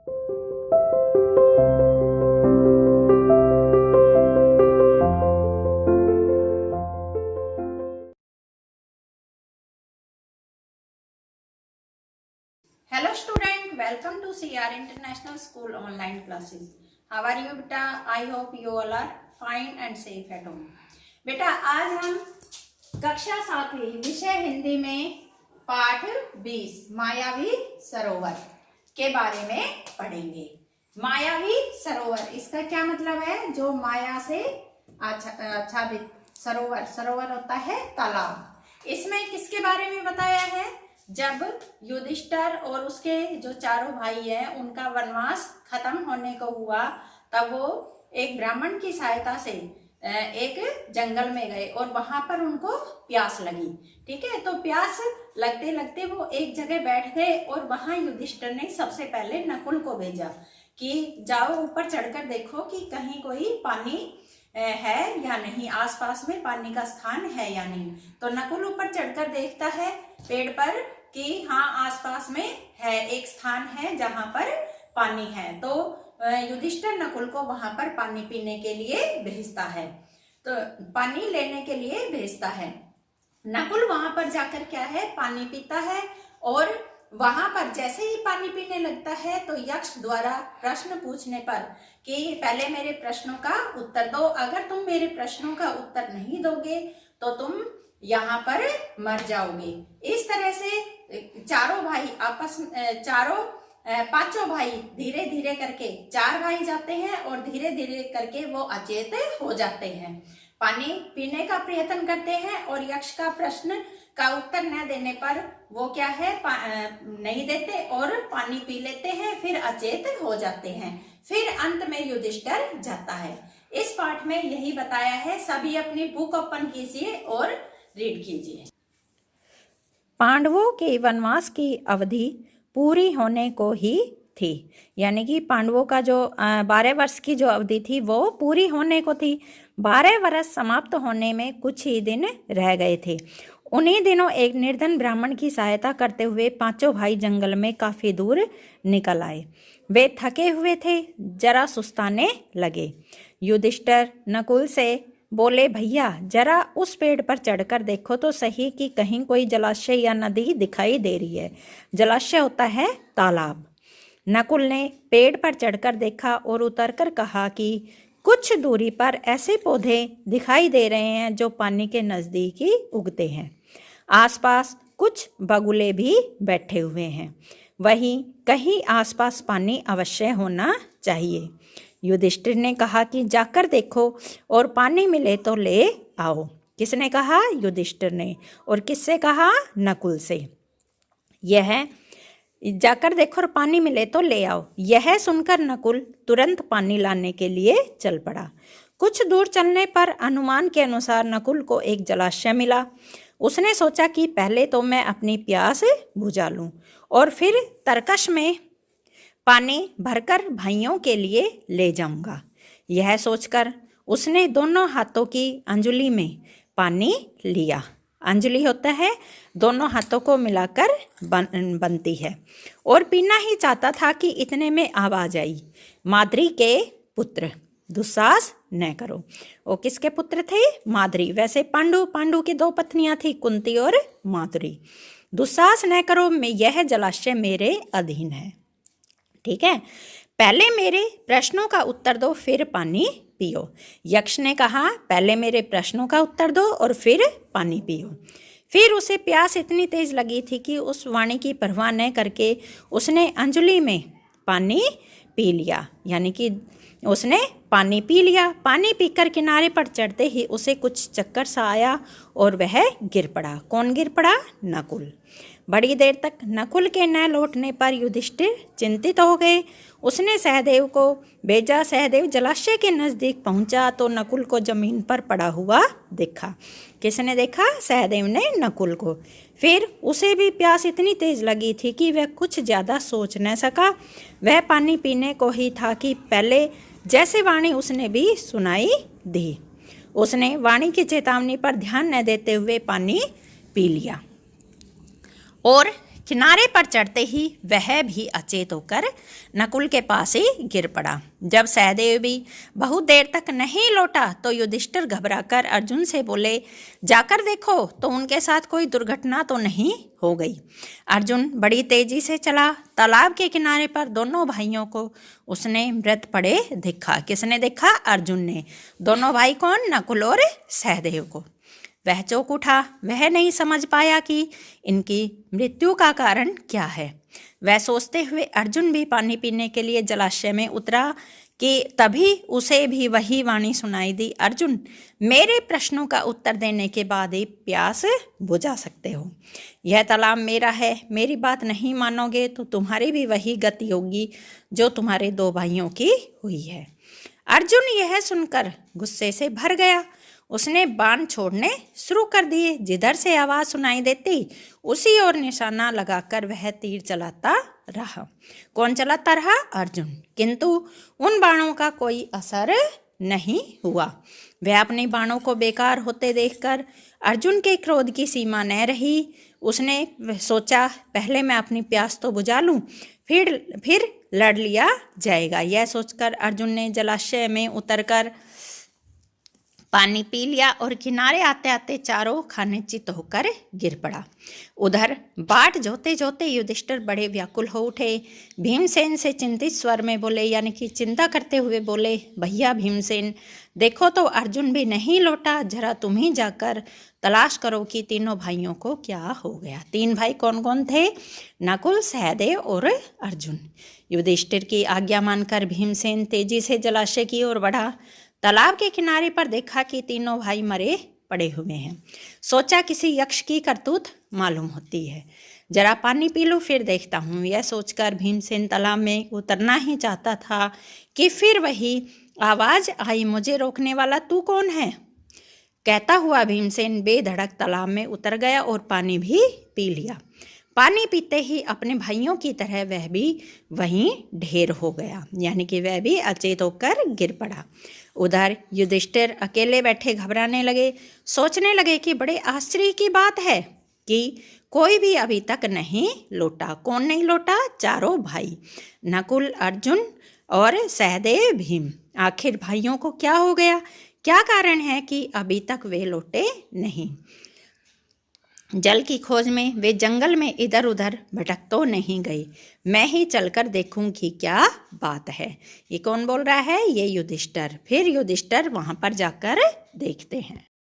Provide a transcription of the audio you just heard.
Hello student, welcome to CR International School online classes. How are you beta? I hope you all are fine and safe at home. बेटा आज हम कक्षा 7वीं विषय हिंदी में पाठ 20 मायावी सरोवर के बारे में पढ़ेंगे। मायावी सरोवर, इसका क्या मतलब है? जो माया से आच्छादित सरोवर, सरोवर होता है तालाब। इसमें किसके बारे में बताया है? जब युधिष्ठिर और उसके जो चारों भाई हैं उनका वनवास खत्म होने को हुआ, तब वो एक ब्राह्मण की सहायता से एक जंगल में गए और वहां पर उनको प्यास लगी। ठीक है, तो प्यास लगते लगते वो एक जगह बैठ गए और वहां युधिष्ठिर ने सबसे पहले नकुल को भेजा कि जाओ ऊपर चढ़कर देखो कि कहीं कोई पानी है या नहीं, आसपास में पानी का स्थान है या नहीं। तो नकुल ऊपर चढ़कर देखता है पेड़ पर कि हाँ आसपास में है, एक स्थान है जहां पर पानी है। तो युधिष्ठिर नकुल को वहां पर पानी पीने के लिए भेजता है, तो पानी लेने के लिए भेजता है। नकुल वहां पर जाकर क्या है, पानी पीता है और वहां पर जैसे ही पानी पीने लगता है तो यक्ष द्वारा प्रश्न पूछने पर कि पहले मेरे प्रश्नों का उत्तर दो, अगर तुम मेरे प्रश्नों का उत्तर नहीं दोगे तो तुम यहाँ पर मर जाओगे। इस तरह से चारों भाई पांचों भाई धीरे धीरे करके, 4 भाई जाते हैं और धीरे धीरे करके वो अचेत हो जाते हैं। पानी पीने का प्रयत्न करते हैं और यक्ष का प्रश्न का उत्तर न देने पर वो क्या है, नहीं देते और पानी पी लेते हैं, फिर अचेत हो जाते हैं। फिर अंत में युधिष्ठिर जाता है। इस पाठ में यही बताया है। सभी अपनी बुक ओपन कीजिए और रीड कीजिए। पांडवों के वनवास की अवधि पूरी होने को ही थी, यानी कि पांडवों का जो 12 वर्ष की जो अवधि थी वो पूरी होने को थी। 12 वर्ष समाप्त होने में कुछ ही दिन रह गए थे। उन्हीं दिनों एक निर्धन ब्राह्मण की सहायता करते हुए पांचों भाई जंगल में काफी दूर निकल आए। वे थके हुए थे, जरा सुस्ताने लगे। युधिष्ठिर नकुल से बोले, भैया जरा उस पेड़ पर चढ़कर देखो तो सही कि कहीं कोई जलाशय या नदी दिखाई दे रही है। जलाशय होता है तालाब। नकुल ने पेड़ पर चढ़कर देखा और उतरकर कहा कि कुछ दूरी पर ऐसे पौधे दिखाई दे रहे हैं जो पानी के नजदीक ही उगते हैं। आसपास कुछ बगुले भी बैठे हुए हैं। वहीं कहीं आसपास पानी अवश्य होना चाहिए। युधिष्ठिर ने कहा कि जाकर देखो और पानी मिले तो ले आओ। किसने कहा? युधिष्ठिर ने। और किससे कहा? नकुल से। यह जाकर देखो और पानी मिले तो ले आओ। यह सुनकर नकुल तुरंत पानी लाने के लिए चल पड़ा। कुछ दूर चलने पर अनुमान के अनुसार नकुल को एक जलाशय मिला। उसने सोचा कि पहले तो मैं अपनी प्यास बुझा लूं और फिर तरकश में पानी भरकर भाइयों के लिए ले जाऊंगा। यह सोचकर उसने दोनों हाथों की अंजुली में पानी लिया। अंजलि होता है दोनों हाथों को मिलाकर बनती है, और पीना ही चाहता था कि इतने में आवाज आई, माद्री के पुत्र दुस्साहस न करो। वो किसके पुत्र थे? माद्री। वैसे पांडु की 2 पत्नियां थी, कुंती और माद्री। दुस्साहस न करो, मैं यह जलाशय मेरे अधीन है। ठीक है, पहले मेरे प्रश्नों का उत्तर दो फिर पानी पियो। यक्ष ने कहा, पहले मेरे प्रश्नों का उत्तर दो और फिर पानी पियो। फिर उसे प्यास इतनी तेज लगी थी कि उस वाणी की परवाह न करके उसने अंजलि में पानी पी लिया, यानी कि उसने पानी पी लिया। पानी पीकर किनारे पर चढ़ते ही उसे कुछ चक्कर सा आया और वह गिर पड़ा। कौन गिर पड़ा? नकुल। बड़ी देर तक नकुल के न लौटने पर युधिष्ठिर चिंतित हो गए। उसने सहदेव को भेजा। सहदेव जलाशय के नज़दीक पहुंचा तो नकुल को जमीन पर पड़ा हुआ देखा। किसने देखा? सहदेव ने नकुल को। फिर उसे भी प्यास इतनी तेज लगी थी कि वह कुछ ज़्यादा सोच न सका। वह पानी पीने को ही था कि पहले जैसे वाणी उसने भी सुनाई दी। उसने वाणी की चेतावनी पर ध्यान न देते हुए पानी पी लिया। और किनारे पर चढ़ते ही वह भी अचेत होकर नकुल के पास ही गिर पड़ा। जब सहदेव भी बहुत देर तक नहीं लौटा तो युधिष्ठिर घबराकर अर्जुन से बोले, जाकर देखो तो उनके साथ कोई दुर्घटना तो नहीं हो गई। अर्जुन बड़ी तेजी से चला। तालाब के किनारे पर दोनों भाइयों को उसने मृत पड़े देखा। किसने देखा? अर्जुन ने। दोनों भाई कौन? नकुल और सहदेव को। वह चौंक उठा। वह नहीं समझ पाया कि इनकी मृत्यु का कारण क्या है। वह सोचते हुए अर्जुन भी पानी पीने के लिए जलाशय में उतरा कि तभी उसे भी वही वाणी सुनाई दी, अर्जुन, मेरे प्रश्नों का उत्तर देने के बाद ही प्यास बुझा सकते हो। यह तालाब मेरा है। मेरी बात नहीं मानोगे तो तुम्हारी भी वही गति होगी जो तुम्हारे दो भाइयों की हुई है। अर्जुन यह सुनकर गुस्से से भर गया। उसने बाण छोड़ने शुरू कर दिए। जिधर से आवाज सुनाई देती उसी ओर निशाना लगाकर वह तीर चलाता रहा। कौन चलाता रहा? अर्जुन। किंतु उन बाणों का कोई असर नहीं हुआ। वह अपने बाणों को बेकार होते देखकर अर्जुन के क्रोध की सीमा न रही। उसने सोचा, पहले मैं अपनी प्यास तो बुझा लूं, फिर लड़ लिया जाएगा। यह सोचकर अर्जुन ने जलाशय में उतरकर पानी पी लिया और किनारे आते आते चारों खाने चित होकर गिर पड़ा। उधर बाट जोते जोते युधिष्ठिर बड़े व्याकुल हो उठे। भीमसेन से चिंतित स्वर में बोले, यानी कि चिंता करते हुए बोले, भैया भीमसेन, देखो तो अर्जुन भी नहीं लौटा। जरा तुम ही जाकर तलाश करो कि तीनों भाइयों को क्या हो गया। तीन भाई कौन कौन थे? नकुल, सहदेव और अर्जुन। युधिष्ठिर की आज्ञा मानकर भीमसेन तेजी से जलाशय की ओर बढ़ा। तालाब के किनारे पर देखा कि तीनों भाई मरे पड़े हुए हैं। सोचा किसी यक्ष की करतूत मालूम होती है, जरा पानी पी लूं फिर देखता हूँ। यह सोचकर भीमसेन तालाब में उतरना ही चाहता था कि फिर वही आवाज आई, मुझे रोकने वाला तू कौन है? कहता हुआ भीमसेन बेधड़क तालाब में उतर गया और पानी भी पी लिया। पानी पीते ही अपने भाइयों की तरह वह भी वहीं ढेर हो गया, यानी कि वह भी अचेत होकर गिर पड़ा। उधर युधिष्ठिर अकेले बैठे घबराने लगे। सोचने लगे कि बड़े आश्चर्य की बात है कि कोई भी अभी तक नहीं लौटा। कौन नहीं लौटा? चारों भाई, नकुल, अर्जुन और सहदेव, भीम। आखिर भाइयों को क्या हो गया? क्या कारण है कि अभी तक वे लौटे नहीं? जल की खोज में वे जंगल में इधर उधर भटक तो नहीं गई। मैं ही चलकर देखूंगी क्या बात है। ये कौन बोल रहा है? ये युधिष्ठिर। फिर युधिष्ठिर वहां पर जाकर देखते हैं।